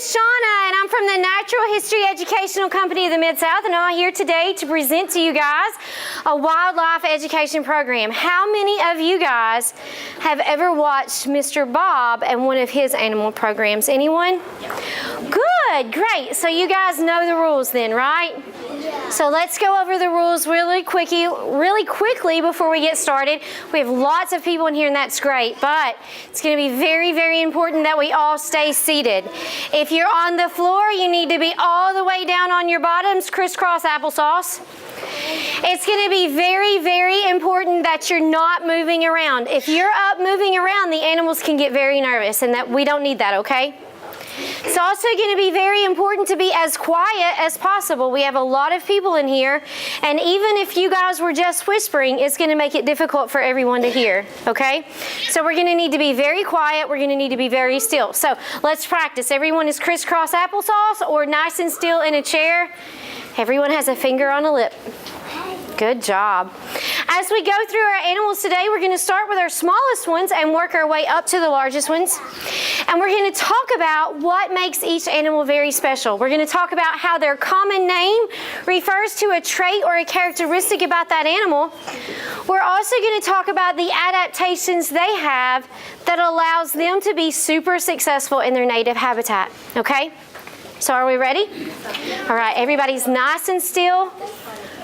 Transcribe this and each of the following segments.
is Shawna, and I'm from the Natural History Educational Company of the Midsouth, and I'm here today to present to you guys a wildlife education program. How many of you guys have ever watched Mr. Bob and one of his animal programs? Anyone? Good, great. So you guys know the rules then, right? So let's go over the rules really quickly before we get started. We have lots of people in here, and that's great, but it's going to be very, very important that we all stay seated. If you're on the floor, you need to be all the way down on your bottoms, crisscross applesauce. It's going to be very, very important that you're not moving around. If you're up moving around, the animals can get very nervous, and that we don't need that, okay? It's also going to be very important to be as quiet as possible. We have a lot of people in here, and even if you guys were just whispering, it's going to make it difficult for everyone to hear, okay? So we're going to need to be very quiet. We're going to need to be very still. So let's practice. Everyone is crisscross applesauce or nice and still in a chair. Everyone has a finger on a lip. Good job. As we go through our animals today, we're going to start with our smallest ones and work our way up to the largest ones. And we're going to talk about what makes each animal very special. We're going to talk about how their common name refers to a trait or a characteristic about that animal. We're also going to talk about the adaptations they have that allows them to be super successful in their native habitat. Okay? So are we ready? All right, everybody's nice and still.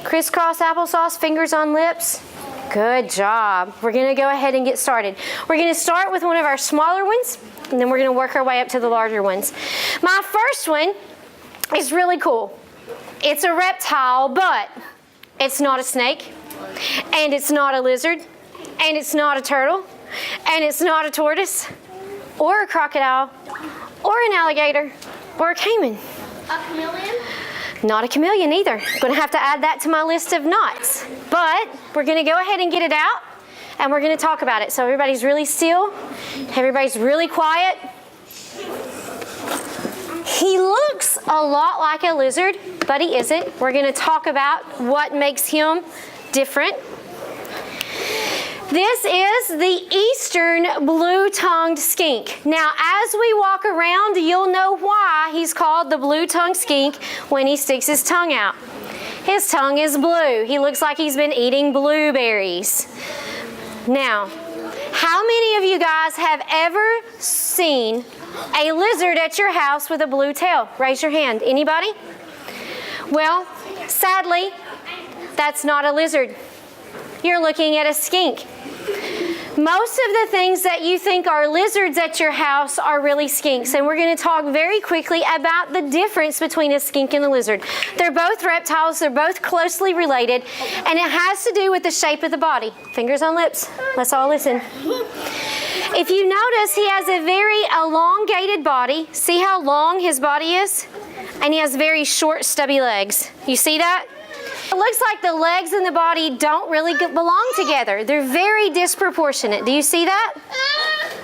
Crisscross applesauce, fingers on lips. Good job. We're going to go ahead and get started. We're going to start with one of our smaller ones, and then we're going to work our way up to the larger ones. My first one is really cool. It's a reptile, but it's not a snake, and it's not a lizard, and it's not a turtle, and it's not a tortoise, or a crocodile, or an alligator, or a caiman. A chameleon? Not a chameleon either. I'm going to have to add that to my list of nots. But we're going to go ahead and get it out, and we're going to talk about it. So everybody's really still. Everybody's really quiet. He looks a lot like a lizard, but he isn't. We're going to talk about what makes him different. This is the eastern blue-tongued skink. Now, as we walk around, you'll know why he's called the blue-tongued skink when he sticks his tongue out. His tongue is blue. He looks like he's been eating blueberries. Now, how many of you guys have ever seen a lizard at your house with a blue tail? Raise your hand. Anybody? Well, sadly, that's not a lizard. You're looking at a skink. Most of the things that you think are lizards at your house are really skinks, and we're going to talk very quickly about the difference between a skink and a lizard. They're both reptiles, they're both closely related, and it has to do with the shape of the body. Fingers on lips. Let's all listen. If you notice, he has a very elongated body. See how long his body is? And he has very short, stubby legs. You see that? It looks like the legs and the body don't really belong together. They're very disproportionate. Do you see that?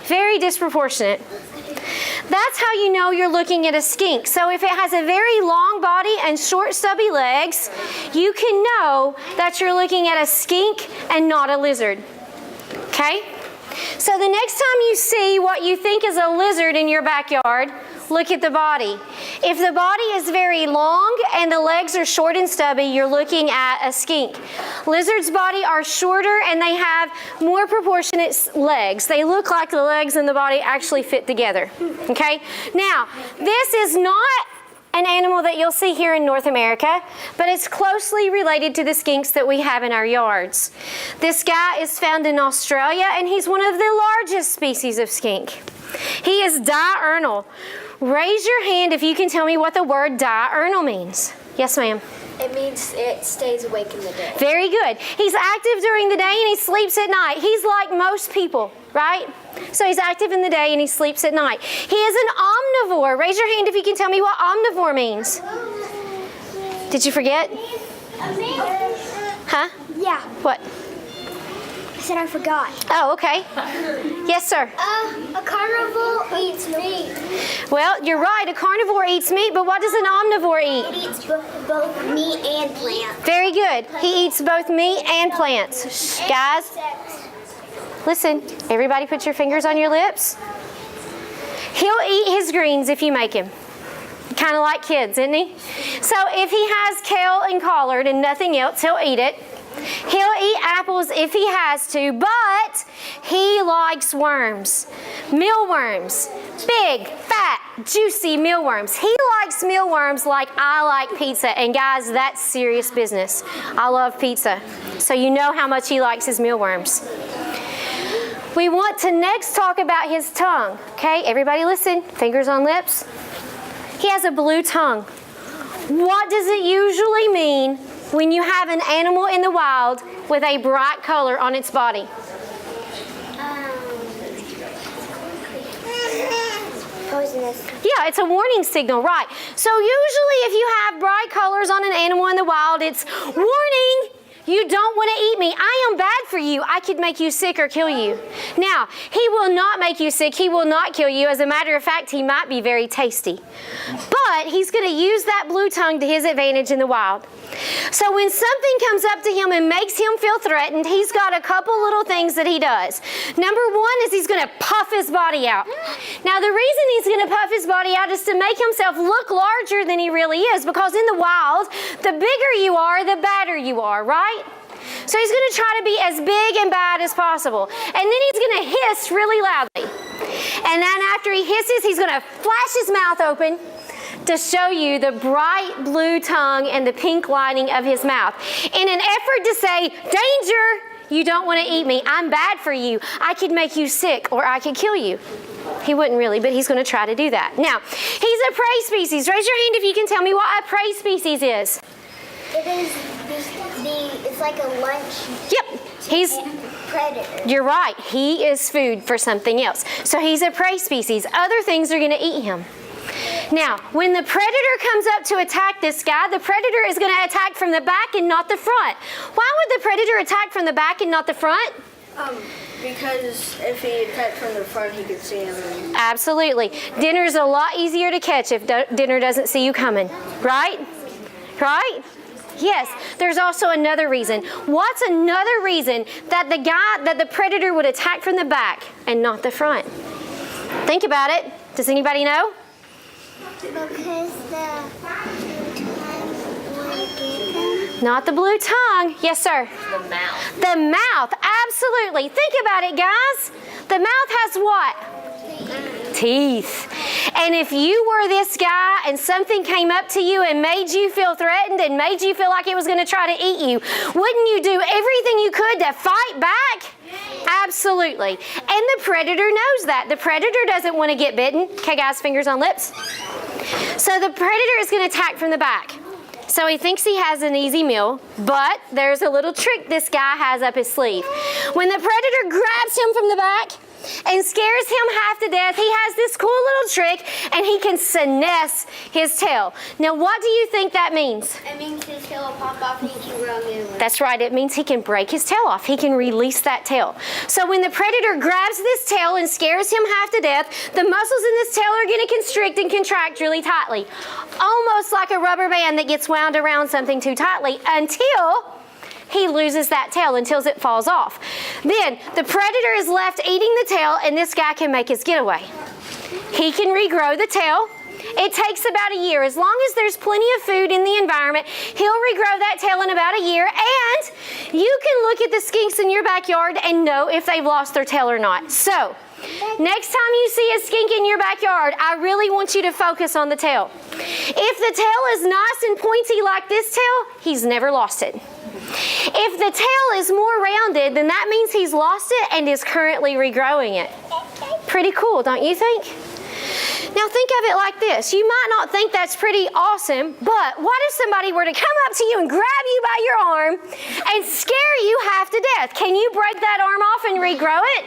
Very disproportionate. That's how you know you're looking at a skink. So if it has a very long body and short stubby legs, you can know that you're looking at a skink and not a lizard. Okay? So the next time you see what you think is a lizard in your backyard, look at the body. If the body is very long and the legs are short and stubby, you're looking at a skink. Lizards' body are shorter and they have more proportionate legs. They look like the legs and the body actually fit together. Okay? Now, this is not an animal that you'll see here in North America, but it's closely related to the skinks that we have in our yards. This guy is found in Australia, and he's one of the largest species of skink. He is diurnal. Raise your hand if you can tell me what the word diurnal means. Yes, ma'am. It means it stays awake in the day. Very good. He's active during the day and he sleeps at night. He's like most people, right? So he's active in the day and he sleeps at night. He is an omnivore. Raise your hand if you can tell me what omnivore means. Did you forget? Huh? Yeah. What? I said I forgot. Oh, okay. Yes, sir. A carnivore eats meat. Well, you're right. A carnivore eats meat, but what does an omnivore eat? It eats both meat and plants. Very good. He eats both meat and plants. Shh, guys, listen. Everybody put your fingers on your lips. He'll eat his greens if you make him. Kind of like kids, isn't he? So if he has kale and collard and nothing else, he'll eat it. He'll eat apples if he has to, but he likes worms. Mealworms. Big, fat, juicy mealworms. He likes mealworms like I like pizza. And guys, that's serious business. I love pizza. So you know how much he likes his mealworms. We want to next talk about his tongue. Okay, everybody listen. Fingers on lips. He has a blue tongue. What does it usually mean when you have an animal in the wild with a bright color on its body? Poisonous. Yeah, it's a warning signal, right? So usually if you have bright colors on an animal in the wild, it's warning. You don't want to eat me. I am bad for you. I could make you sick or kill you. Now, he will not make you sick. He will not kill you. As a matter of fact, he might be very tasty. But he's going to use that blue tongue to his advantage in the wild. So when something comes up to him and makes him feel threatened, he's got a couple little things that he does. Number one is he's going to puff his body out. Now, the reason he's going to puff his body out is to make himself look larger than he really is, because in the wild, the bigger you are, the badder you are, right? So he's going to try to be as big and bad as possible. And then he's going to hiss really loudly. And then after he hisses, he's going to flash his mouth open to show you the bright blue tongue and the pink lining of his mouth. In an effort to say, danger, you don't want to eat me. I'm bad for you. I could make you sick or I could kill you. He wouldn't really, but he's going to try to do that. Now, he's a prey species. Raise your hand if you can tell me what a prey species is. It is it's like a lunch. Yep. He's predator. You're right. He is food for something else. So he's a prey species. Other things are going to eat him. Now, when the predator comes up to attack this guy, the predator is going to attack from the back and not the front. Why would the predator attack from the back and not the front? Because if he attacked from the front, he could see him. Absolutely. Dinner's a lot easier to catch if dinner doesn't see you coming. Right? Right? Yes. There's also another reason. What's another reason that the predator would attack from the back and not the front? Think about it. Does anybody know? Because the tongue would get them. Not the blue tongue. Yes, sir. The mouth. The mouth. Absolutely. Think about it, guys. The mouth has what? Teeth. And if you were this guy and something came up to you and made you feel threatened and made you feel like it was going to try to eat you, wouldn't you do everything you could to fight back? Absolutely. And the predator knows that. The predator doesn't want to get bitten. Okay, guys, fingers on lips. So the predator is going to attack from the back. So he thinks he has an easy meal, but there's a little trick this guy has up his sleeve. When the predator grabs him from the back and scares him half to death, he has this cool little trick, and he can finesse his tail. Now, what do you think that means? It means his tail will pop off and he can grow new one. That's right. It means he can break his tail off. He can release that tail. So when the predator grabs this tail and scares him half to death, the muscles in this tail are going to constrict and contract really tightly, almost like a rubber band that gets wound around something too tightly, until he loses that tail, until it falls off. Then the predator is left eating the tail, and this guy can make his getaway. He can regrow the tail. It takes about a year. As long as there's plenty of food in the environment, he'll regrow that tail in about a year, and you can look at the skinks in your backyard and know if they've lost their tail or not. So, next time you see a skink in your backyard, I really want you to focus on the tail. If the tail is nice and pointy like this tail, he's never lost it. If the tail is more rounded, then that means he's lost it and is currently regrowing it. Pretty cool, don't you think? Now think of it like this. You might not think that's pretty awesome, but what if somebody were to come up to you and grab you by your arm and scare you half to death? Can you break that arm off and regrow it?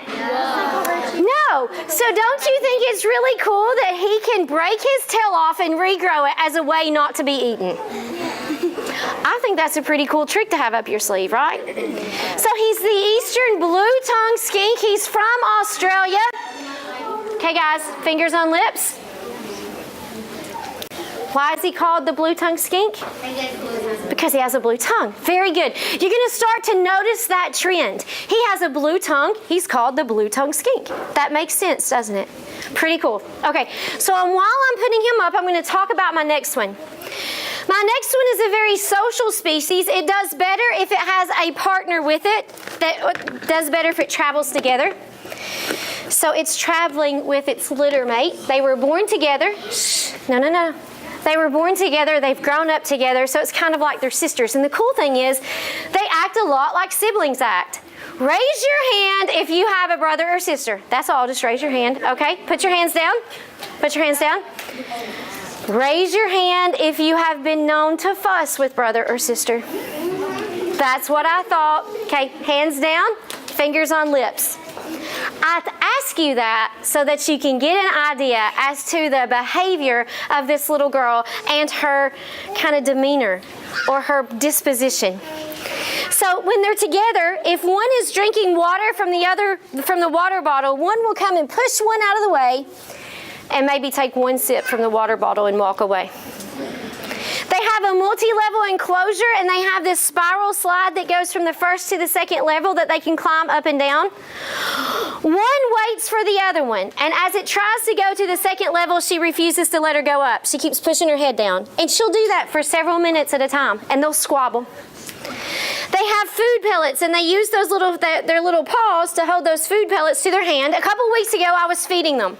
No. So don't you think it's really cool that he can break his tail off and regrow it as a way not to be eaten? I think that's a pretty cool trick to have up your sleeve, right? So he's the eastern blue-tongued skink. He's from Australia. Okay, guys, fingers on lips. Why is he called the blue-tongued skink? Because he has a blue tongue. Very good. You're going to start to notice that trend. He has a blue tongue. He's called the blue-tongued skink. That makes sense, doesn't it? Pretty cool. Okay, so while I'm putting him up, I'm going to talk about my next one. My next one is a very social species. It does better if it has a partner with it. That does better if it travels together. So it's traveling with its litter mate. They were born together. Shh, no. They were born together, they've grown up together, so it's kind of like they're sisters. And the cool thing is, they act a lot like siblings act. Raise your hand if you have a brother or sister. That's all, just raise your hand, okay? Put your hands down. Put your hands down. Raise your hand if you have been known to fuss with brother or sister. That's what I thought. Okay, hands down, fingers on lips. I ask you that so that you can get an idea as to the behavior of this little girl and her kind of demeanor or her disposition. So when they're together, if one is drinking water from the water bottle, one will come and push one out of the way and maybe take one sip from the water bottle and walk away. They have a multi-level enclosure, and they have this spiral slide that goes from the first to the second level that they can climb up and down. One waits for the other one, and as it tries to go to the second level, she refuses to let her go up. She keeps pushing her head down, and she'll do that for several minutes at a time, and they'll squabble. They have food pellets, and they use those their little paws to hold those food pellets to their hand. A couple weeks ago, I was feeding them.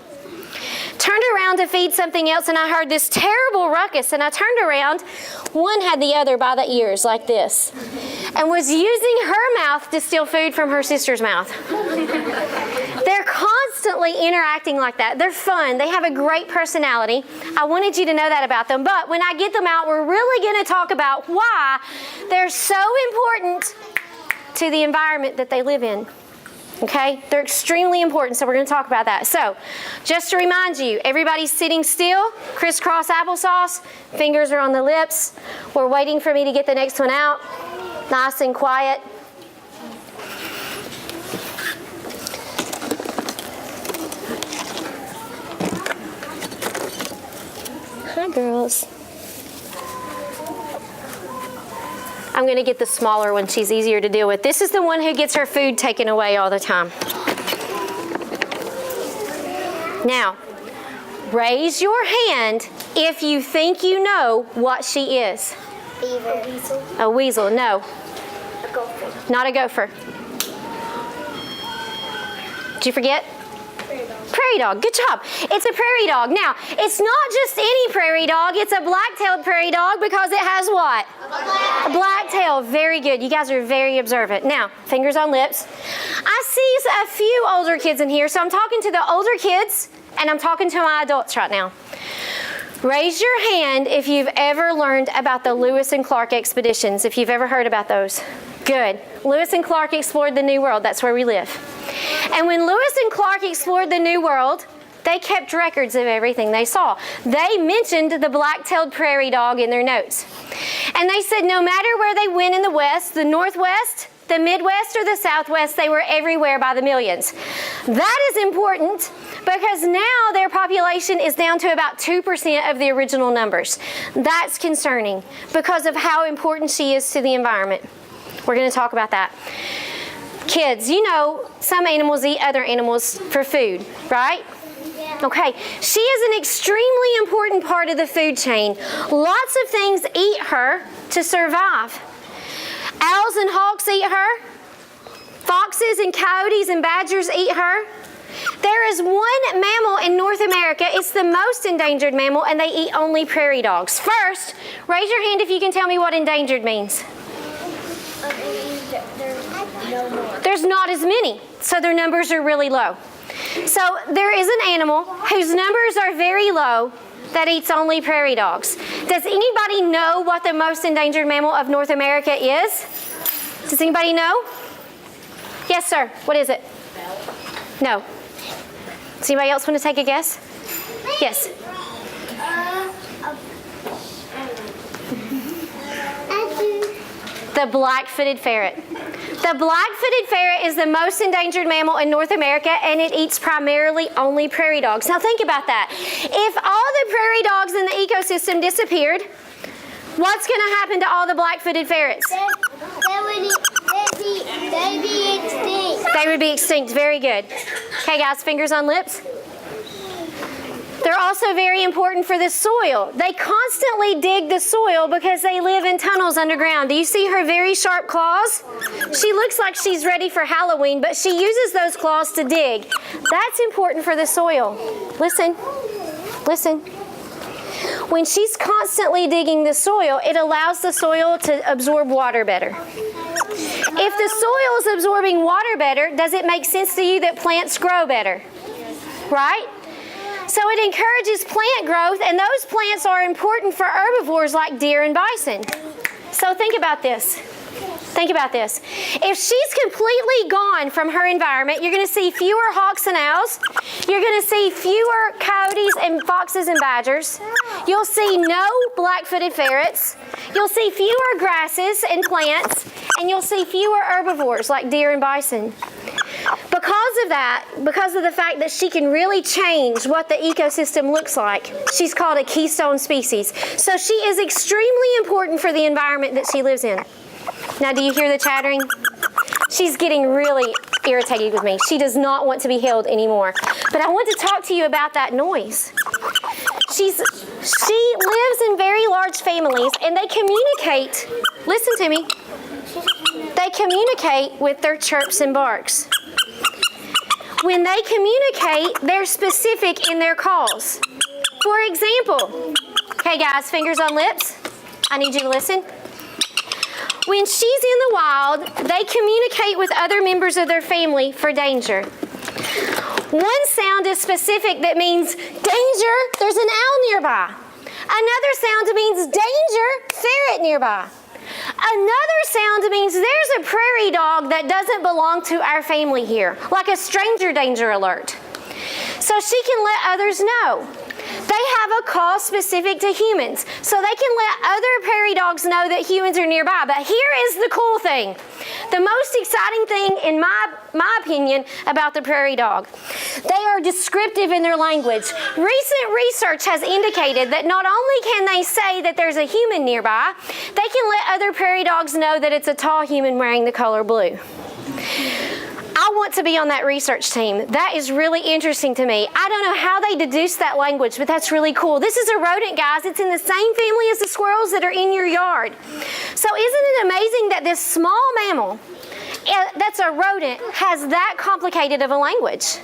Turned around to feed something else, and I heard this terrible ruckus, and I turned around. One had the other by the ears like this and was using her mouth to steal food from her sister's mouth. They're constantly interacting like that. They're fun. They have a great personality. I wanted you to know that about them. But when I get them out, we're really going to talk about why they're so important to the environment that they live in. Okay? They're extremely important, so we're going to talk about that. So, just to remind you, everybody's sitting still, crisscross applesauce, fingers are on the lips. We're waiting for me to get the next one out. Nice and quiet. Hi, girls. I'm going to get the smaller one. She's easier to deal with. This is the one who gets her food taken away all the time. Now, raise your hand if you think you know what she is. Beaver. A weasel. A weasel, no. A gopher. Not a gopher. Did you forget? Prairie dog. Good job. It's a prairie dog. Now, it's not just any prairie dog. It's a black-tailed prairie dog because it has what? A black tail. Very good. You guys are very observant. Now, fingers on lips. I see a few older kids in here, so I'm talking to the older kids, and I'm talking to my adults right now. Raise your hand if you've ever learned about the Lewis and Clark expeditions, if you've ever heard about those. Good. Lewis and Clark explored the New World. That's where we live. And when Lewis and Clark explored the New World, they kept records of everything they saw. They mentioned the black-tailed prairie dog in their notes. And they said no matter where they went in the West, the Northwest, the Midwest, or the Southwest, they were everywhere by the millions. That is important because now their population is down to about 2% of the original numbers. That's concerning because of how important she is to the environment. We're going to talk about that. Kids, you know some animals eat other animals for food, right? Yeah. Okay, she is an extremely important part of the food chain. Lots of things eat her to survive. Owls and hawks eat her. Foxes and coyotes and badgers eat her. There is one mammal in North America, it's the most endangered mammal, and they eat only prairie dogs. First, raise your hand if you can tell me what endangered means. No more. There's not as many, so their numbers are really low. So there is an animal whose numbers are very low that eats only prairie dogs. Does anybody know what the most endangered mammal of North America is? Does anybody know? Yes, sir. What is it? No. Does anybody else want to take a guess? Yes. The black-footed ferret. The black-footed ferret is the most endangered mammal in North America, and it eats primarily only prairie dogs. Now think about that. If all the prairie dogs in the ecosystem disappeared, what's going to happen to all the black-footed ferrets? They'd be extinct. They would be extinct. Very good. Okay, guys, fingers on lips. They're also very important for the soil. They constantly dig the soil because they live in tunnels underground. Do you see her very sharp claws? She looks like she's ready for Halloween, but she uses those claws to dig. That's important for the soil. Listen, listen. When she's constantly digging the soil, it allows the soil to absorb water better. If the soil is absorbing water better, does it make sense to you that plants grow better? Right? So it encourages plant growth, and those plants are important for herbivores like deer and bison. So think about this. Think about this. If she's completely gone from her environment, you're going to see fewer hawks and owls. You're going to see fewer coyotes and foxes and badgers. You'll see no black-footed ferrets. You'll see fewer grasses and plants, and you'll see fewer herbivores like deer and bison. Because of that, because of the fact that she can really change what the ecosystem looks like, she's called a keystone species. So she is extremely important for the environment that she lives in. Now, do you hear the chattering? She's getting really irritated with me. She does not want to be held anymore. But I want to talk to you about that noise. She lives in very large families, and they communicate. Listen to me. They communicate with their chirps and barks. When they communicate, they're specific in their calls. For example, okay guys, fingers on lips. I need you to listen. When she's in the wild, they communicate with other members of their family for danger. One sound is specific that means danger, there's an owl nearby. Another sound means danger, ferret nearby. Another sound means there's a prairie dog that doesn't belong to our family here, like a stranger danger alert. So she can let others know. They have a call specific to humans, so they can let other prairie dogs know that humans are nearby. But here is the cool thing. The most exciting thing, in my opinion, about the prairie dog. They are descriptive in their language. Recent research has indicated that not only can they say that there's a human nearby, they can let other prairie dogs know that it's a tall human wearing the color blue. I want to be on that research team. That is really interesting to me. I don't know how they deduce that language, but that's really cool. This is a rodent, guys. It's in the same family as the squirrels that are in your yard. So isn't it amazing that this small mammal that's a rodent has that complicated of a language?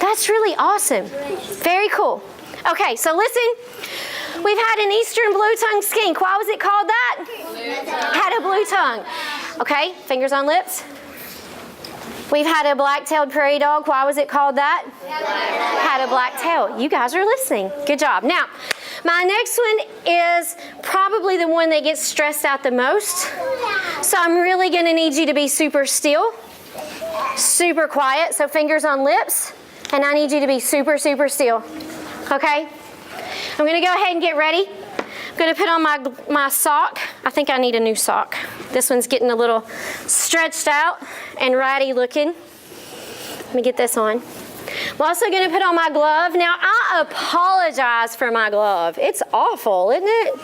That's really awesome. Very cool. Okay, so listen. We've had an eastern blue-tongued skink. Why was it called that? Had a blue tongue. Okay, fingers on lips. We've had a black-tailed prairie dog. Why was it called that? Had a black tail. You guys are listening. Good job. Now, my next one is probably the one that gets stressed out the most. So I'm really going to need you to be super still, super quiet. So fingers on lips. And I need you to be super, super still. Okay? I'm going to go ahead and get ready. I'm going to put on my sock. I think I need a new sock. This one's getting a little stretched out and ratty looking. Let me get this on. I'm also going to put on my glove. Now, I apologize for my glove. It's awful, isn't it?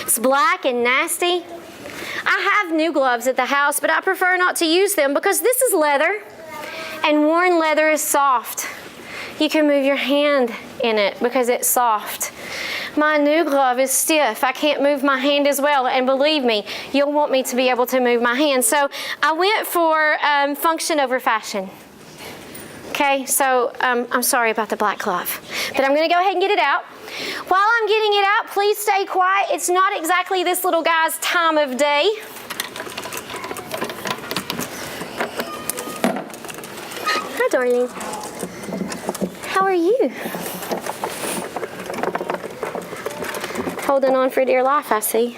It's black and nasty. I have new gloves at the house, but I prefer not to use them because this is leather, and worn leather is soft. You can move your hand in it because it's soft. My new glove is stiff. I can't move my hand as well, and believe me, you'll want me to be able to move my hand. So I went for function over fashion. Okay, so I'm sorry about the black glove, but I'm going to go ahead and get it out. While I'm getting it out, please stay quiet. It's not exactly this little guy's time of day. Hi, darling. How are you? Holding on for dear life, I see.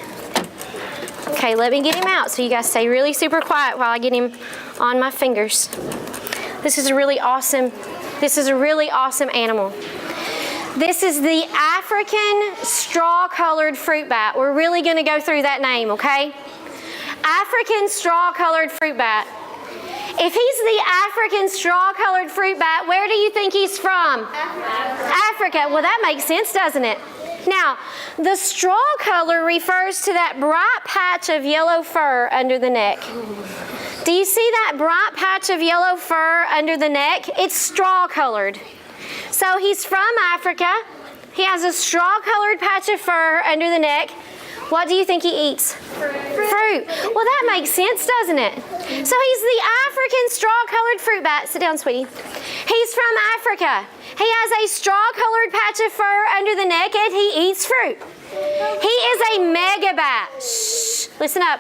Okay, let me get him out so you guys stay really super quiet while I get him on my fingers. This is a really awesome animal. This is the African straw-colored fruit bat. We're really going to go through that name, okay? African straw-colored fruit bat. If he's the African straw-colored fruit bat, where do you think he's from? Africa. Well, that makes sense, doesn't it? Now, the straw color refers to that bright patch of yellow fur under the neck. Do you see that bright patch of yellow fur under the neck? It's straw colored. So he's from Africa. He has a straw colored patch of fur under the neck. What do you think he eats? Fruit. Well, that makes sense, doesn't it? So he's the African straw-colored fruit bat. Sit down, sweetie. He's from Africa. He has a straw-colored patch of fur under the neck, and he eats fruit. He is a mega bat. Shh. Listen up.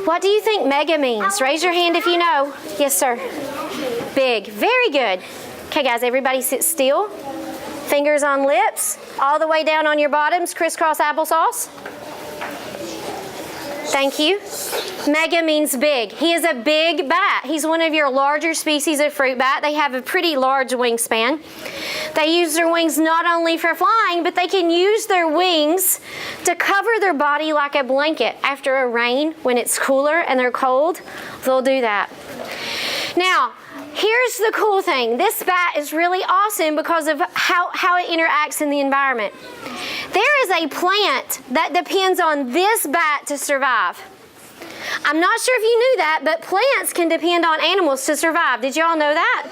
What do you think mega means? Raise your hand if you know. Yes, sir. Big. Very good. Okay, guys, everybody sit still. Fingers on lips. All the way down on your bottoms. Crisscross applesauce. Thank you. Mega means big. He is a big bat. He's one of your larger species of fruit bat. They have a pretty large wingspan. They use their wings not only for flying, but they can use their wings to cover their body like a blanket. After a rain, when it's cooler and they're cold, they'll do that. Now, here's the cool thing. This bat is really awesome because of how it interacts in the environment. There is a plant that depends on this bat to survive. I'm not sure if you knew that, but plants can depend on animals to survive. Did you all know that?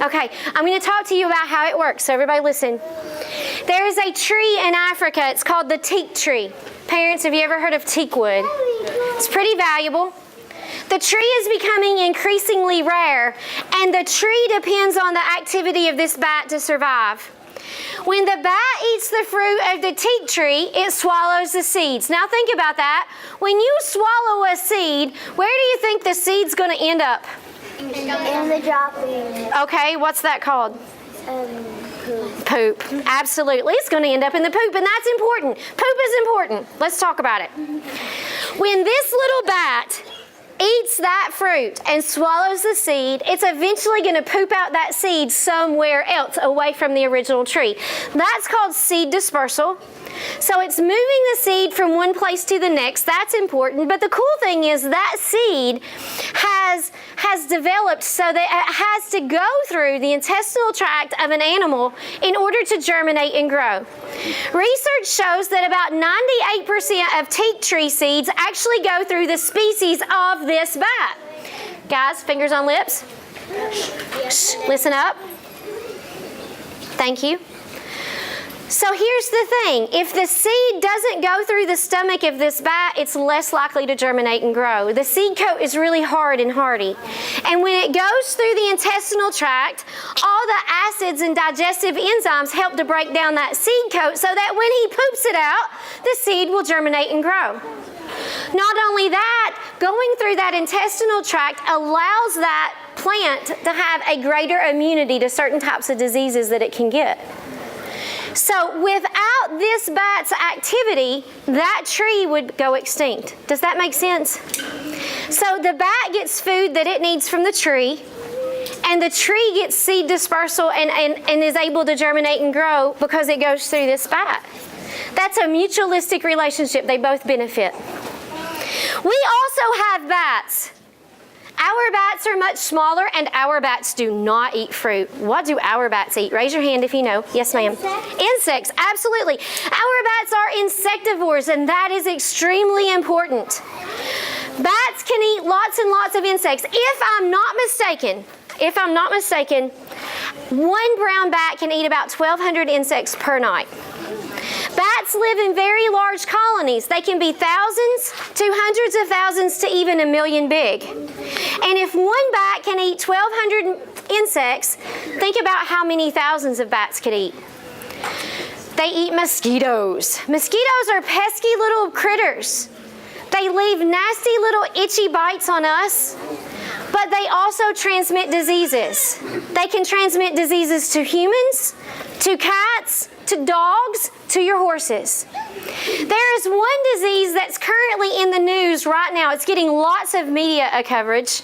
Okay, I'm going to talk to you about how it works, so everybody listen. There is a tree in Africa. It's called the teak tree. Parents, have you ever heard of teak wood? It's pretty valuable. The tree is becoming increasingly rare, and the tree depends on the activity of this bat to survive. When the bat eats the fruit of the teak tree, it swallows the seeds. Now think about that. When you swallow a seed, where do you think the seed's going to end up? In the dropping. Okay, what's that called? Poop. Poop. Absolutely. It's going to end up in the poop, and that's important. Poop is important. Let's talk about it. When this little bat eats that fruit and swallows the seed, it's eventually going to poop out that seed somewhere else away from the original tree. That's called seed dispersal. So it's moving the seed from one place to the next. That's important. But the cool thing is that seed has developed so that it has to go through the intestinal tract of an animal in order to germinate and grow. Research shows that about 98% of teak tree seeds actually go through the species of this bat. Guys, fingers on lips. Shh, listen up. Thank you. So here's the thing. If the seed doesn't go through the stomach of this bat, it's less likely to germinate and grow. The seed coat is really hard and hardy. And when it goes through the intestinal tract, all the acids and digestive enzymes help to break down that seed coat so that when he poops it out, the seed will germinate and grow. Not only that, going through that intestinal tract allows that plant to have a greater immunity to certain types of diseases that it can get. So without this bat's activity, that tree would go extinct. Does that make sense? So the bat gets food that it needs from the tree, and the tree gets seed dispersal and is able to germinate and grow because it goes through this bat. That's a mutualistic relationship. They both benefit. We also have bats. Our bats are much smaller, and our bats do not eat fruit. What do our bats eat? Raise your hand if you know. Yes, ma'am. Insects, absolutely. Our bats are insectivores, and that is extremely important. Bats can eat lots and lots of insects. If I'm not mistaken, one brown bat can eat about 1,200 insects per night. Bats live in very large colonies. They can be thousands to hundreds of thousands to even 1 million big. And if one bat can eat 1,200 insects, think about how many thousands of bats could eat. They eat mosquitoes. Mosquitoes are pesky little critters. They leave nasty little itchy bites on us, but they also transmit diseases. They can transmit diseases to humans, to cats, to dogs, to your horses. There is one disease that's currently in the news right now. It's getting lots of media coverage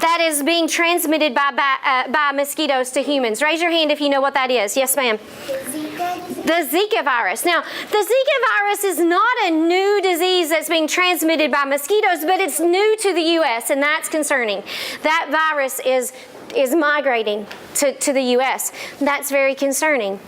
that is being transmitted by mosquitoes to humans. Raise your hand if you know what that is. Yes, ma'am. The Zika virus. Now, the Zika virus is not a new disease that's being transmitted by mosquitoes, but it's new to the U.S., and that's concerning. That virus is is migrating to the U.S. That's very concerning.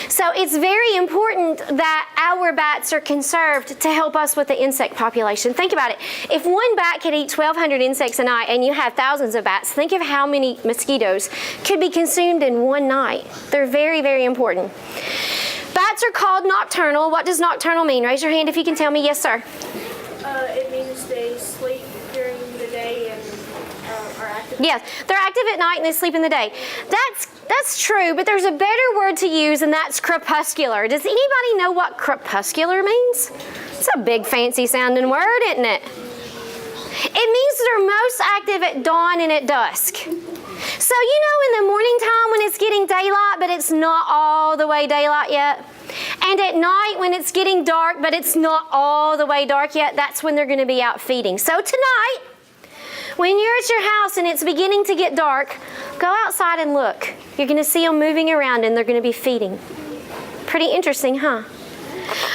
So it's very important that our bats are conserved to help us with the insect population. Think about it. If one bat could eat 1,200 insects a night and you have thousands of bats, think of how many mosquitoes could be consumed in one night. They're very, very important. Bats are called nocturnal. What does nocturnal mean? Raise your hand if you can tell me. Yes, sir. It means they sleep during the day and are active. Yes, they're active at night and they sleep in the day. That's true, but there's a better word to use, and that's crepuscular. Does anybody know what crepuscular means? It's a big fancy sounding word, isn't it? It means they're most active at dawn and at dusk. So you know in the morning time when it's getting daylight, but it's not all the way daylight yet? And at night when it's getting dark, but it's not all the way dark yet, that's when they're going to be out feeding. So tonight, when you're at your house and it's beginning to get dark, go outside and look. You're going to see them moving around and they're going to be feeding. Pretty interesting, huh?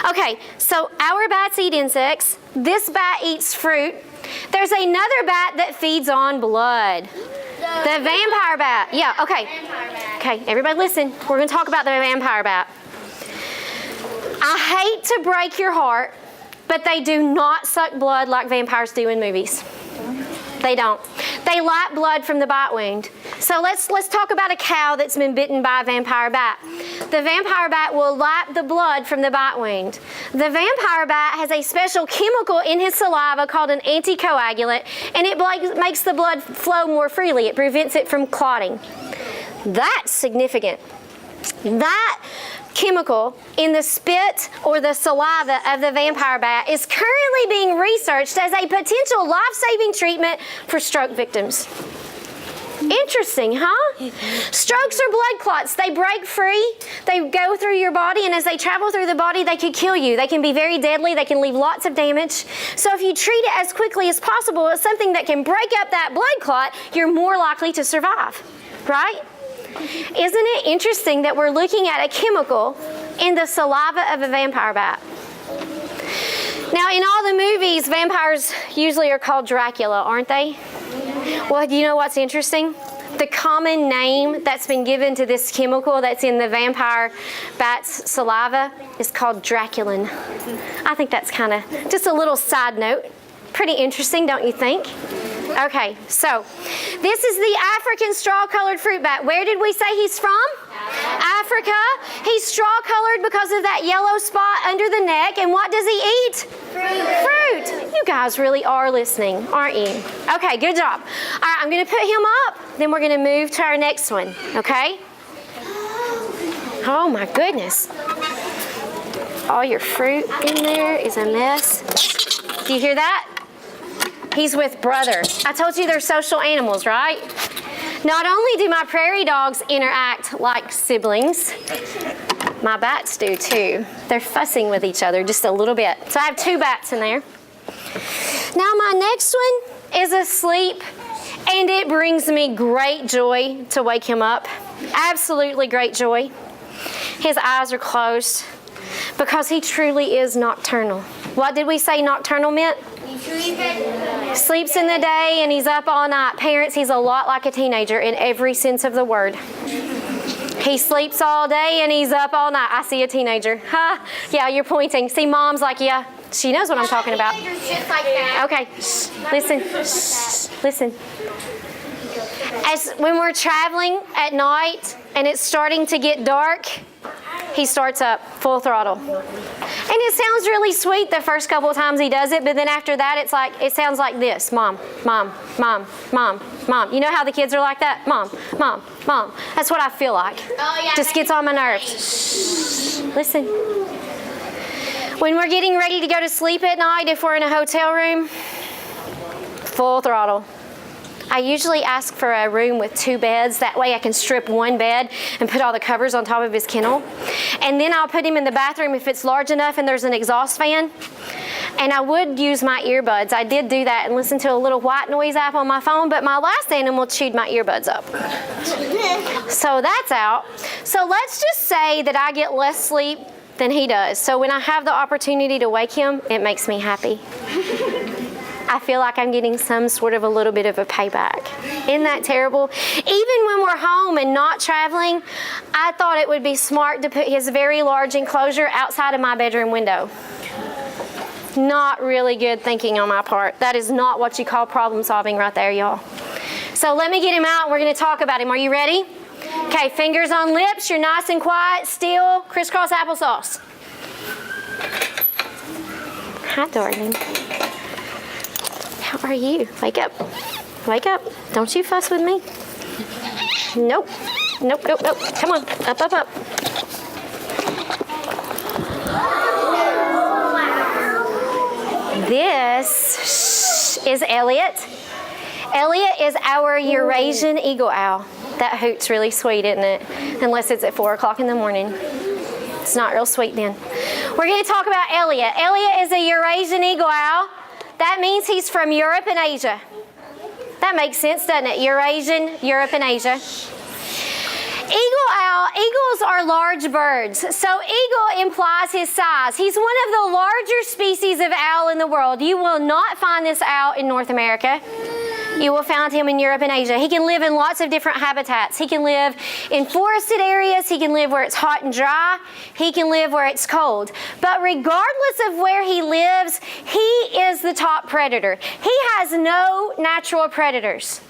Okay, so our bats eat insects. This bat eats fruit. There's another bat that feeds on blood. The vampire bat. Yeah, okay. Okay, everybody listen. We're going to talk about the vampire bat. I hate to break your heart, but they do not suck blood like vampires do in movies. They don't. They lap blood from the bite wound. So let's talk about a cow that's been bitten by a vampire bat. The vampire bat will lap the blood from the bite wound. The vampire bat has a special chemical in his saliva called an anticoagulant, and it makes the blood flow more freely. It prevents it from clotting. That's significant. That chemical in the spit or the saliva of the vampire bat is currently being researched as a potential life-saving treatment for stroke victims. Interesting, huh? Strokes are blood clots. They break free, they go through your body, and as they travel through the body, they could kill you. They can be very deadly, they can leave lots of damage. So if you treat it as quickly as possible as something that can break up that blood clot, you're more likely to survive, right? Isn't it interesting that we're looking at a chemical in the saliva of a vampire bat? Now, in all the movies, vampires usually are called Dracula, aren't they? Well, do you know what's interesting? The common name that's been given to this chemical that's in the vampire bat's saliva is called Draculin. I think that's kind of just a little side note. Pretty interesting, don't you think? Okay, so this is the African straw-colored fruit bat. Where did we say he's from? Africa. He's straw-colored because of that yellow spot under the neck. And what does he eat? Fruit. You guys really are listening, aren't you? Okay, good job. All right, I'm going to put him up. Then we're going to move to our next one, okay? Oh, my goodness. All your fruit in there is a mess. Do you hear that? He's with brother. I told you they're social animals, right? Not only do my prairie dogs interact like siblings, my bats do too. They're fussing with each other just a little bit. So I have 2 bats in there. Now my next one is asleep, and it brings me great joy to wake him up. Absolutely great joy. His eyes are closed because he truly is nocturnal. What did we say nocturnal meant? Sleeps in the day and he's up all night. Parents, he's a lot like a teenager in every sense of the word. He sleeps all day and he's up all night. I see a teenager. Huh? Yeah, you're pointing. See, mom's like, yeah, she knows what I'm talking about. Okay, listen. Listen. When we're traveling at night and it's starting to get dark, he starts up full throttle. And it sounds really sweet the first couple of times he does it, but then after that it sounds like this. Mom, mom, mom, mom, mom. You know how the kids are like that? Mom, mom, mom. That's what I feel like. Oh, yeah, just gets on my nerves. Listen. When we're getting ready to go to sleep at night, if we're in a hotel room, full throttle. I usually ask for a room with 2 beds. That way I can strip one bed and put all the covers on top of his kennel. And then I'll put him in the bathroom if it's large enough and there's an exhaust fan. And I would use my earbuds. I did do that and listen to a little white noise app on my phone, but my last animal chewed my earbuds up. So that's out. So let's just say that I get less sleep than he does. So when I have the opportunity to wake him, it makes me happy. I feel like I'm getting some sort of a little bit of a payback. Isn't that terrible? Even when we're home and not traveling, I thought it would be smart to put his very large enclosure outside of my bedroom window. Not really good thinking on my part. That is not what you call problem solving right there, y'all. So let me get him out and we're going to talk about him. Are you ready? Okay, fingers on lips. You're nice and quiet. Still, crisscross applesauce. Hi, darling. How are you? Wake up. Wake up. Don't you fuss with me. Nope. Nope, nope, nope. Come on. Up, up, up. This is Elliot. Elliot is our Eurasian eagle owl. That hoot's really sweet, isn't it? Unless it's at 4 o'clock in the morning. It's not real sweet then. We're going to talk about Elliot. Elliot is a Eurasian eagle owl. That means he's from Europe and Asia. That makes sense, doesn't it? Eurasian, Europe and Asia. Eagles are large birds. So eagle implies his size. He's one of the larger species of owl in the world. You will not find this owl in North America. You will find him in Europe and Asia. He can live in lots of different habitats. He can live in forested areas. He can live where it's hot and dry. He can live where it's cold. But regardless of where he lives, he is the top predator. He has no natural predators.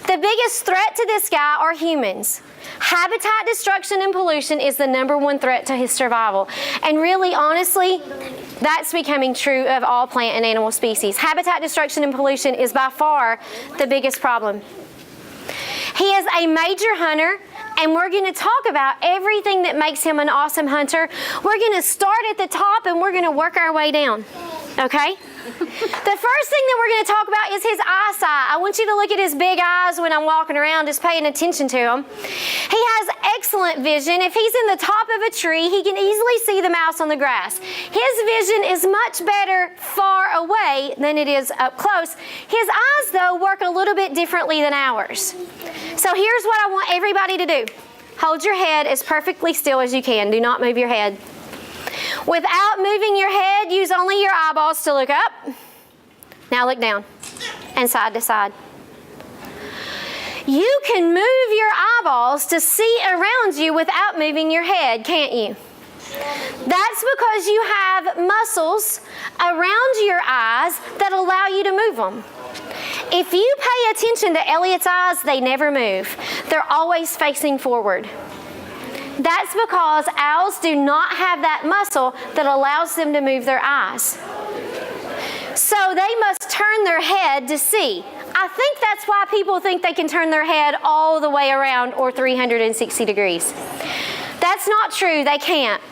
The biggest threat to this guy are humans. Habitat destruction and pollution is the #1 threat to his survival. And really, honestly, that's becoming true of all plant and animal species. Habitat destruction and pollution is by far the biggest problem. He is a major hunter, and we're going to talk about everything that makes him an awesome hunter. We're going to start at the top, and we're going to work our way down, okay? The first thing that we're going to talk about is his eyesight. I want you to look at his big eyes when I'm walking around, just paying attention to him. He has excellent vision. If he's in the top of a tree, he can easily see the mouse on the grass. His vision is much better far away than it is up close. His eyes, though, work a little bit differently than ours. So here's what I want everybody to do. Hold your head as perfectly still as you can. Do not move your head. Without moving your head, use only your eyeballs to look up. Now look down and side to side. You can move your eyeballs to see around you without moving your head, can't you? That's because you have muscles around your eyes that allow you to move them. If you pay attention to Elliot's eyes, they never move. They're always facing forward. That's because owls do not have that muscle that allows them to move their eyes. So they must turn their head to see. I think that's why people think they can turn their head all the way around or 360 degrees. That's not true. They can't.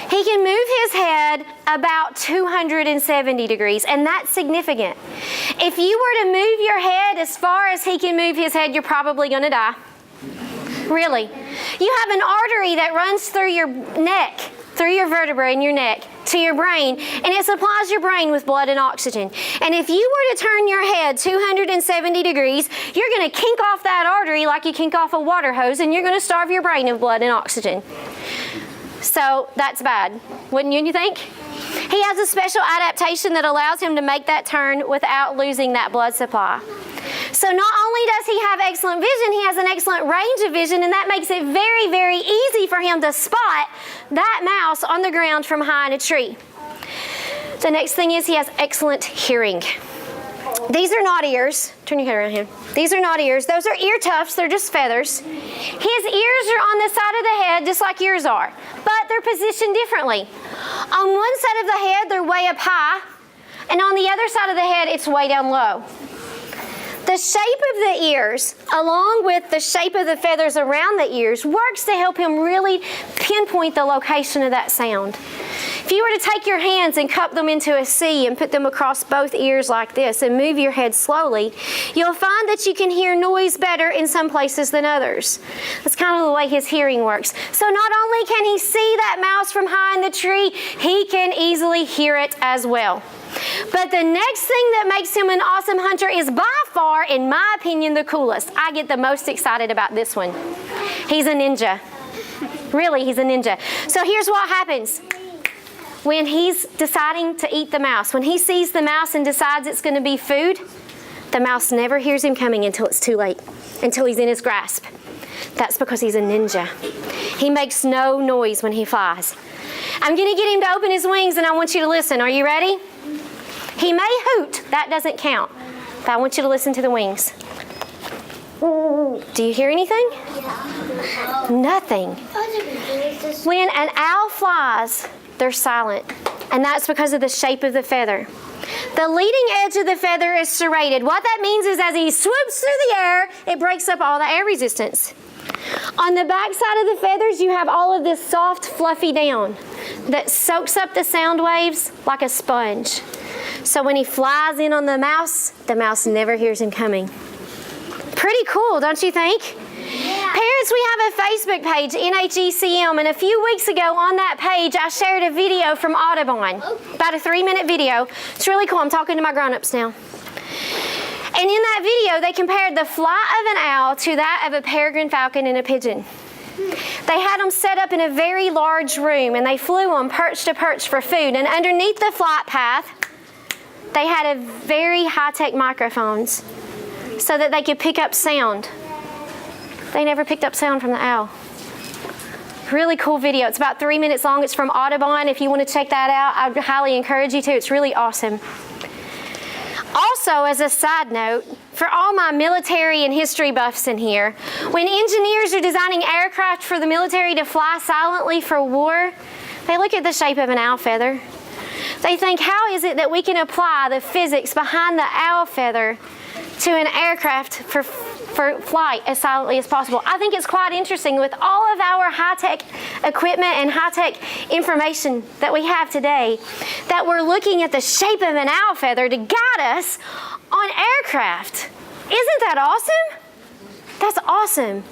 He can move his head about 270 degrees, and that's significant. If you were to move your head as far as he can move his head, you're probably going to die. Really. You have an artery that runs through your neck, through your vertebrae in your neck, to your brain, and it supplies your brain with blood and oxygen. And if you were to turn your head 270 degrees, you're going to kink off that artery like you kink off a water hose, and you're going to starve your brain of blood and oxygen. So that's bad, wouldn't you think? He has a special adaptation that allows him to make that turn without losing that blood supply. So not only does he have excellent vision, he has an excellent range of vision, and that makes it very, very easy for him to spot that mouse on the ground from high in a tree. The next thing is he has excellent hearing. These are not ears. Turn your head around here. These are not ears. Those are ear tufts. They're just feathers. His ears are on the side of the head just like yours are, but they're positioned differently. On one side of the head, they're way up high, and on the other side of the head, it's way down low. The shape of the ears, along with the shape of the feathers around the ears, works to help him really pinpoint the location of that sound. If you were to take your hands and cup them into a C and put them across both ears like this and move your head slowly, you'll find that you can hear noise better in some places than others. That's kind of the way his hearing works. So not only can he see that mouse from high in the tree, he can easily hear it as well. But the next thing that makes him an awesome hunter is by far, in my opinion, the coolest. I get the most excited about this one. He's a ninja. Really, he's a ninja. So here's what happens. when he's deciding to eat the mouse, when he sees the mouse and decides it's going to be food, the mouse never hears him coming until it's too late, until he's in his grasp. That's because he's a ninja. He makes no noise when he flies. I'm going to get him to open his wings, and I want you to listen. Are you ready? He may hoot. That doesn't count. But I want you to listen to the wings. Do you hear anything? Yeah. Nothing. When an owl flies, they're silent. And that's because of the shape of the feather. The leading edge of the feather is serrated. What that means is as he swoops through the air, it breaks up all the air resistance. On the back side of the feathers, you have all of this soft, fluffy down that soaks up the sound waves like a sponge. So when he flies in on the mouse never hears him coming. Pretty cool, don't you think? Yeah. Parents, we have a Facebook page, NHECM, and a few weeks ago on that page, I shared a video from Audubon, about a 3-minute video. It's really cool. I'm talking to my grown-ups now. And in that video, they compared the flight of an owl to that of a peregrine falcon and a pigeon. They had them set up in a very large room, and they flew them perch to perch for food. And underneath the flight path, they had a very high-tech microphones so that they could pick up sound. They never picked up sound from the owl. Really cool video. It's about 3 minutes long. It's from Audubon. If you want to check that out, I would highly encourage you to. It's really awesome. Also, as a side note, for all my military and history buffs in here, when engineers are designing aircraft for the military to fly silently for war, they look at the shape of an owl feather. They think, how is it that we can apply the physics behind the owl feather to an aircraft for flight as silently as possible? I think it's quite interesting with all of our high-tech equipment and high-tech information that we have today that we're looking at the shape of an owl feather to guide us on aircraft. Isn't that awesome? That's awesome.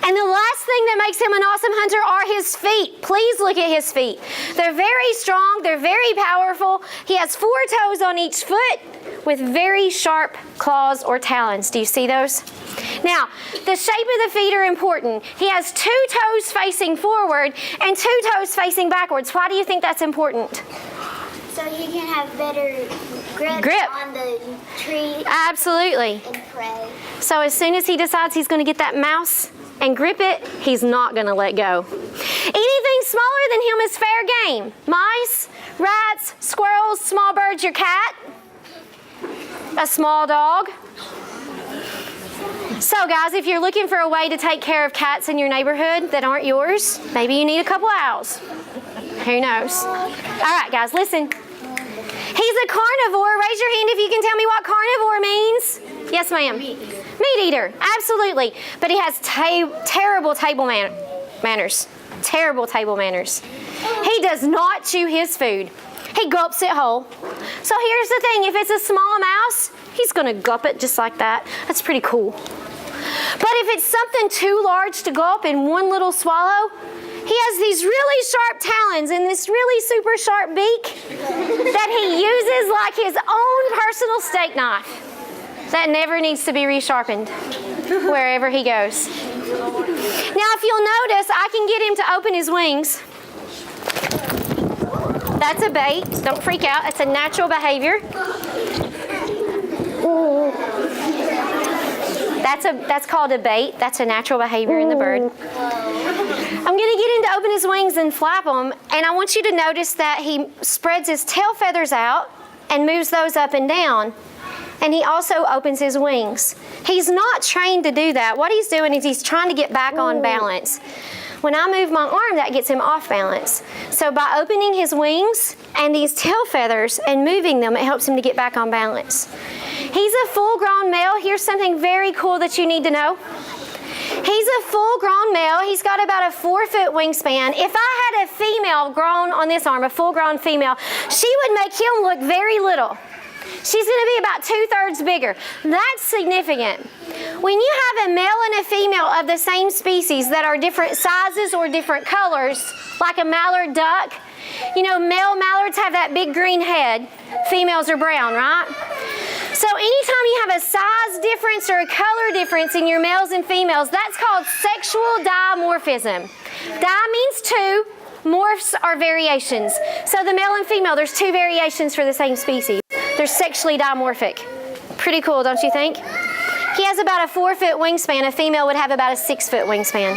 And the last thing that makes him an awesome hunter are his feet. Please look at his feet. They're very strong. They're very powerful. He has 4 toes on each foot with very sharp claws or talons. Do you see those? Now, the shape of the feet are important. He has 2 toes facing forward and 2 toes facing backwards. Why do you think that's important? So he can have better grip on the tree. Absolutely. And prey. So as soon as he decides he's going to get that mouse and grip it, he's not going to let go. Anything smaller than him is fair game. Mice, rats, squirrels, small birds, your cat, a small dog. So guys, if you're looking for a way to take care of cats in your neighborhood that aren't yours, maybe you need a couple owls. Who knows? All right, guys, listen. He's a carnivore. Raise your hand if you can tell me what carnivore means. Yes, ma'am. Meat eater, absolutely. But he has terrible table manners. Terrible table manners. He does not chew his food. He gulps it whole. So here's the thing. If it's a small mouse, he's going to gulp it just like that. That's pretty cool. But if it's something too large to gulp in one little swallow, he has these really sharp talons and this really super sharp beak that he uses like his own personal steak knife that never needs to be resharpened wherever he goes. Now, if you'll notice, I can get him to open his wings. That's a bait. Don't freak out. It's a natural behavior. That's called a bait. That's a natural behavior in the bird. I'm going to get him to open his wings and flap them, and I want you to notice that he spreads his tail feathers out and moves those up and down, and he also opens his wings. He's not trained to do that. What he's doing is he's trying to get back on balance. When I move my arm, that gets him off balance. So by opening his wings and these tail feathers and moving them, it helps him to get back on balance. He's a full-grown male. Here's something very cool that you need to know. He's a full-grown male. He's got about a 4-foot wingspan. If I had a female grown on this arm, a full-grown female, she would make him look very little. She's going to be about 2/3 bigger. That's significant. When you have a male and a female of the same species that are different sizes or different colors, like a mallard duck, you know, male mallards have that big green head. Females are brown, right? So anytime you have a size difference or a color difference in your males and females, that's called sexual dimorphism. Di means 2, Morphs are variations. So the male and female, there's 2 variations for the same species. They're sexually dimorphic. Pretty cool, don't you think? He has about a 4-foot wingspan. A female would have about a 6-foot wingspan.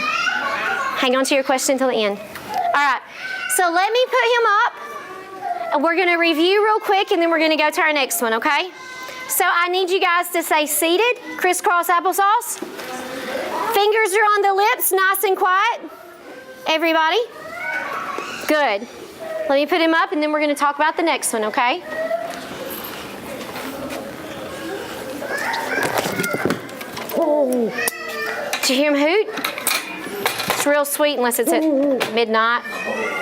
Hang on to your question until the end. All right, so let me put him up. We're going to review real quick, and then we're going to go to our next one, okay? So I need you guys to say seated, crisscross applesauce. Fingers are on the lips, nice and quiet. Everybody? Good. Let me put him up, and then we're going to talk about the next one, okay? Oh. Did you hear him hoot? It's real sweet unless it's at midnight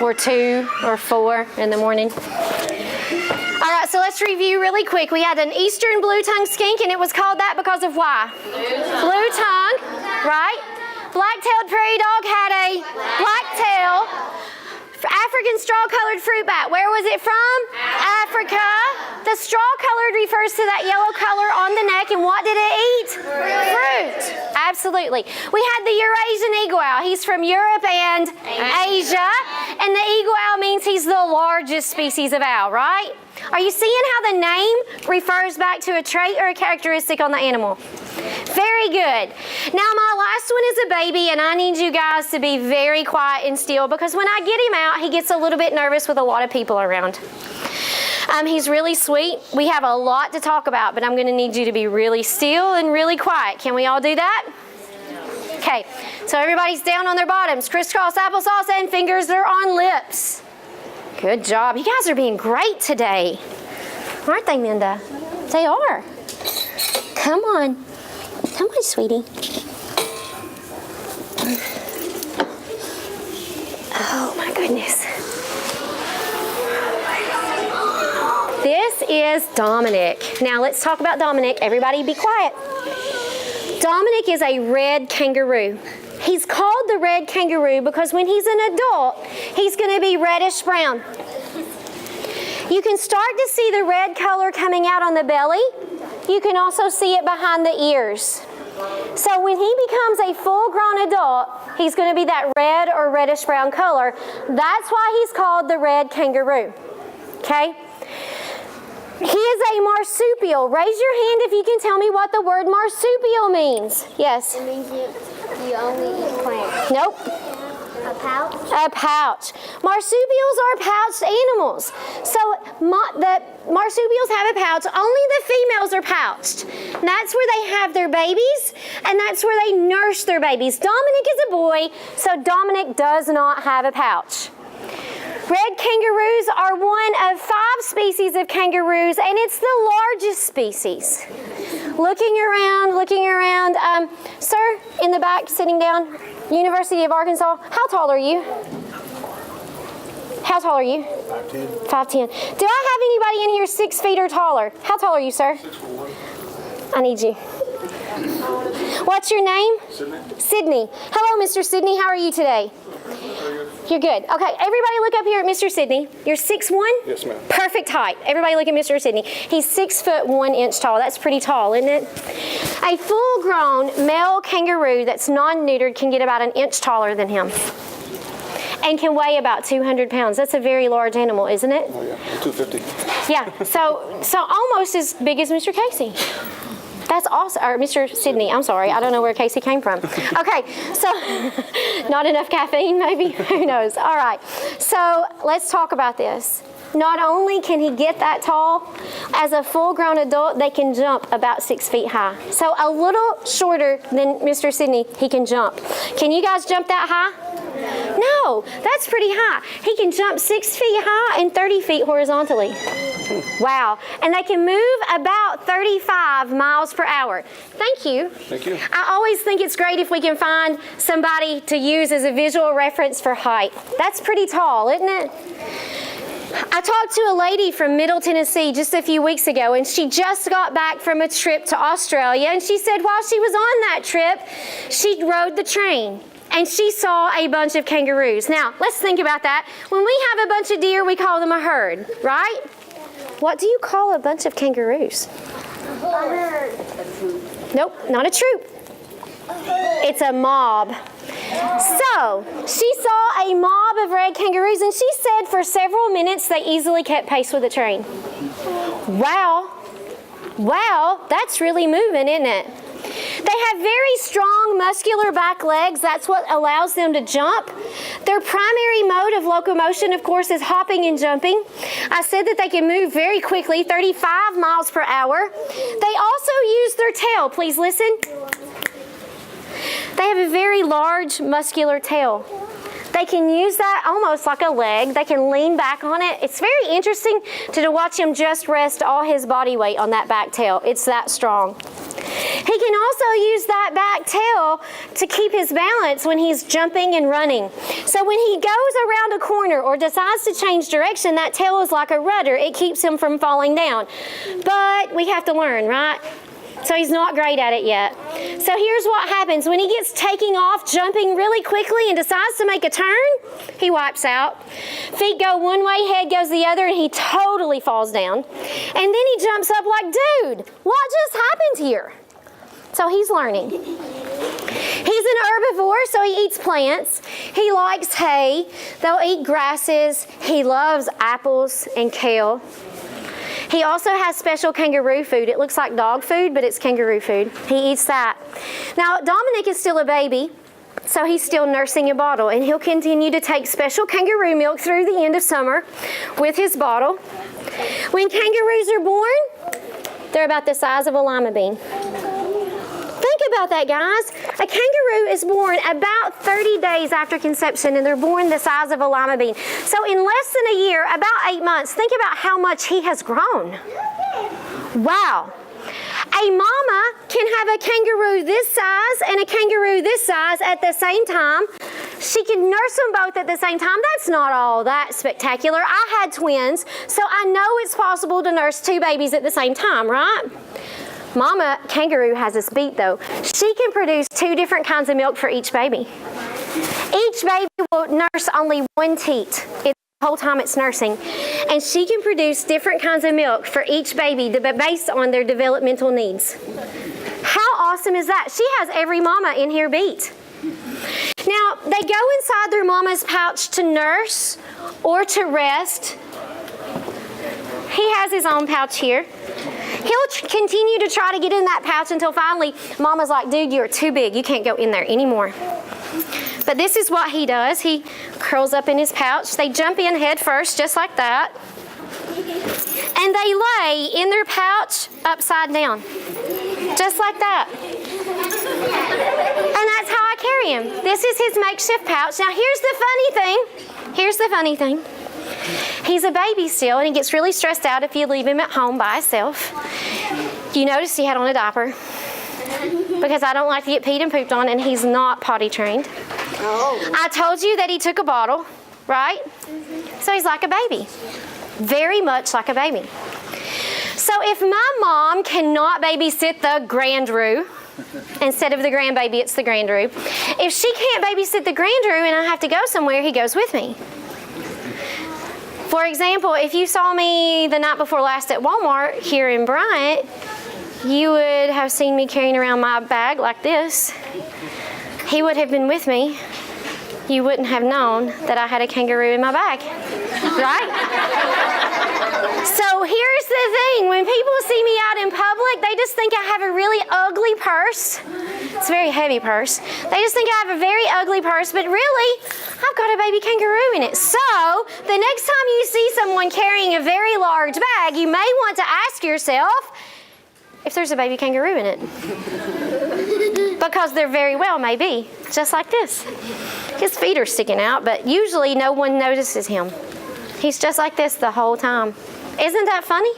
or 2 or 4 in the morning. All right, so let's review really quick. We had an eastern blue-tongued skink, and it was called that because of why? Blue tongue, right? Black-tailed prairie dog had a black tail. African straw-colored fruit bat. Where was it from? Africa. The straw-colored refers to that yellow color on the neck, and what did it eat? Fruit. Absolutely. We had the Eurasian eagle owl. He's from Europe and Asia, and the eagle owl means he's the largest species of owl, right? Are you seeing how the name refers back to a trait or a characteristic on the animal? Very good. Now my last one is a baby, and I need you guys to be very quiet and still, because when I get him out, he gets a little bit nervous with a lot of people around. He's really sweet. We have a lot to talk about, but I'm going to need you to be really still and really quiet. Can we all do that? Okay, so everybody's down on their bottoms. Crisscross applesauce, and fingers are on lips. Good job. You guys are being great today. Aren't they, Minda? They are. Come on. Come on, sweetie. Oh, my goodness. This is Dominic. Now, let's talk about Dominic. Everybody be quiet. Dominic is a red kangaroo. He's called the red kangaroo because when he's an adult, he's going to be reddish-brown. You can start to see the red color coming out on the belly. You can also see it behind the ears. So when he becomes a full-grown adult, he's going to be that red or reddish-brown color. That's why he's called the red kangaroo. Okay? He is a marsupial. Raise your hand if you can tell me what the word marsupial means. Yes? It means you only eat plants. Nope. A pouch? A pouch. Marsupials are pouched animals. So the marsupials have a pouch. Only the females are pouched. And that's where they have their babies, and that's where they nurse their babies. Dominic is a boy, so Dominic does not have a pouch. Red kangaroos are one of 5 species of kangaroos, and it's the largest species. Looking around. Sir, in the back, sitting down, University of Arkansas, how tall are you? How tall are you? 5'10". 5'10". Do I have anybody in here 6 feet or taller? How tall are you, sir? 6'4". I need you. What's your name? Sydney. Sydney. Hello, Mr. Sydney. How are you today? You're good. Okay, everybody look up here at Mr. Sydney. You're 6'1"? Yes, ma'am. Perfect height. Everybody look at Mr. Sydney. He's 6 foot 1 inch tall. That's pretty tall, isn't it? A full-grown male kangaroo that's non-neutered can get about an inch taller than him and can weigh about 200 pounds. That's a very large animal, isn't it? Oh, yeah. 250. Yeah, so almost as big as Mr. Casey. That's awesome. Or Mr. Sydney, I'm sorry. I don't know where Casey came from. Okay, so not enough caffeine maybe? Who knows? All right, so let's talk about this. Not only can he get that tall, as a full-grown adult, they can jump about 6 feet high. So a little shorter than Mr. Sydney, he can jump. Can you guys jump that high? No, that's pretty high. He can jump 6 feet high and 30 feet horizontally. Wow. And they can move about 35 miles per hour. Thank you. Thank you. I always think it's great if we can find somebody to use as a visual reference for height. That's pretty tall, isn't it? I talked to a lady from Middle Tennessee just a few weeks ago, and she just got back from a trip to Australia, and she said while she was on that trip, she rode the train. And she saw a bunch of kangaroos. Now, let's think about that. When we have a bunch of deer, we call them a herd, right? What do you call a bunch of kangaroos? A herd. Nope, not a troop. It's a mob. So, she saw a mob of red kangaroos, and she said for several minutes they easily kept pace with the train. Wow, that's really moving, isn't it? They have very strong muscular back legs. That's what allows them to jump. Their primary mode of locomotion, of course, is hopping and jumping. I said that they can move very quickly, 35 miles per hour. They also use their tail. Please listen. They have a very large muscular tail. They can use that almost like a leg. They can lean back on it. It's very interesting to watch him just rest all his body weight on that back tail. It's that strong. He can also use that back tail to keep his balance when he's jumping and running. So when he goes around a corner or decides to change direction, that tail is like a rudder. It keeps him from falling down. But we have to learn, right? So he's not great at it yet. So here's what happens. When he gets taking off, jumping really quickly and decides to make a turn, he wipes out. Feet go one way, head goes the other, and he totally falls down. And then he jumps up like, dude, what just happened here? So he's learning. He's an herbivore, so he eats plants. He likes hay. They'll eat grasses. He loves apples and kale. He also has special kangaroo food. It looks like dog food, but it's kangaroo food. He eats that. Now, Dominic is still a baby, so he's still nursing a bottle, and he'll continue to take special kangaroo milk through the end of summer with his bottle. When kangaroos are born, they're about the size of a lima bean. Think about that, guys. A kangaroo is born about 30 days after conception, and they're born the size of a lima bean. So in less than a year, about 8 months, think about how much he has grown. Wow. A mama can have a kangaroo this size and a kangaroo this size at the same time. She can nurse them both at the same time. That's not all that spectacular. I had twins, so I know it's possible to nurse two babies at the same time, right? Mama kangaroo has this beat though. She can produce 2 different kinds of milk for each baby. Each baby will nurse only one teat the whole time it's nursing. And she can produce different kinds of milk for each baby based on their developmental needs. How awesome is that? She has every mama in here beat. Now, they go inside their mama's pouch to nurse or to rest. He has his own pouch here. He'll continue to try to get in that pouch until finally mama's like, dude, you're too big. You can't go in there anymore. But this is what he does. He curls up in his pouch. They jump in head first, just like that. And they lay in their pouch upside down, just like that. And that's how I carry him. This is his makeshift pouch. Now here's the funny thing. Here's the funny thing. He's a baby still, and he gets really stressed out if you leave him at home by himself. You noticed he had on a diaper because I don't like to get peed and pooped on, and he's not potty trained. Oh. I told you that he took a bottle, right? So he's like a baby, very much like a baby. So if my mom cannot babysit the grandroo, instead of the grandbaby, it's the grandroo. If she can't babysit the grandroo and I have to go somewhere, he goes with me. For example, if you saw me the night before last at Walmart here in Bryant, you would have seen me carrying around my bag like this. He would have been with me. You wouldn't have known that I had a kangaroo in my bag, right? So here's the thing. When people see me out in public, they just think I have a really ugly purse. It's a very heavy purse. They just think I have a very ugly purse, but really, I've got a baby kangaroo in it. So the next time you see someone carrying a very large bag, you may want to ask yourself if there's a baby kangaroo in it. Because there very well may be, just like this. His feet are sticking out, but usually no one notices him. He's just like this the whole time. Isn't that funny?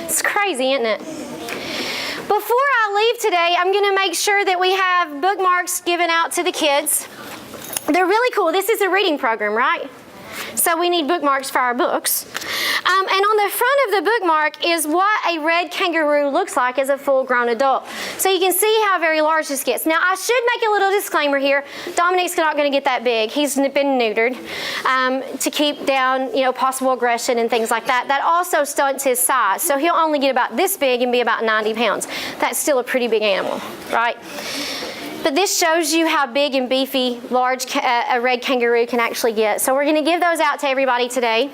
It's crazy, isn't it? Before I leave today, I'm going to make sure that we have bookmarks given out to the kids. They're really cool. This is a reading program, right? So we need bookmarks for our books. And on the front of the bookmark is what a red kangaroo looks like as a full-grown adult. So you can see how very large this gets. Now, I should make a little disclaimer here. Dominic's not going to get that big. He's been neutered to keep down, possible aggression and things like that. That also stunts his size. So he'll only get about this big and be about 90 pounds. That's still a pretty big animal, right? But this shows you how big and beefy a red kangaroo can actually get. So we're going to give those out to everybody today.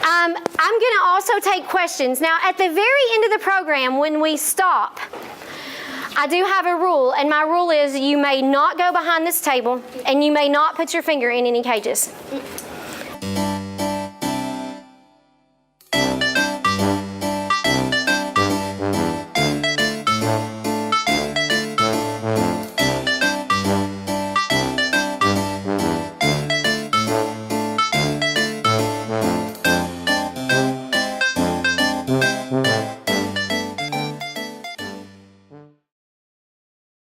I'm going to also take questions. Now, at the very end of the program, when we stop, I do have a rule, and my rule is you may not go behind this table, and you may not put your finger in any cages.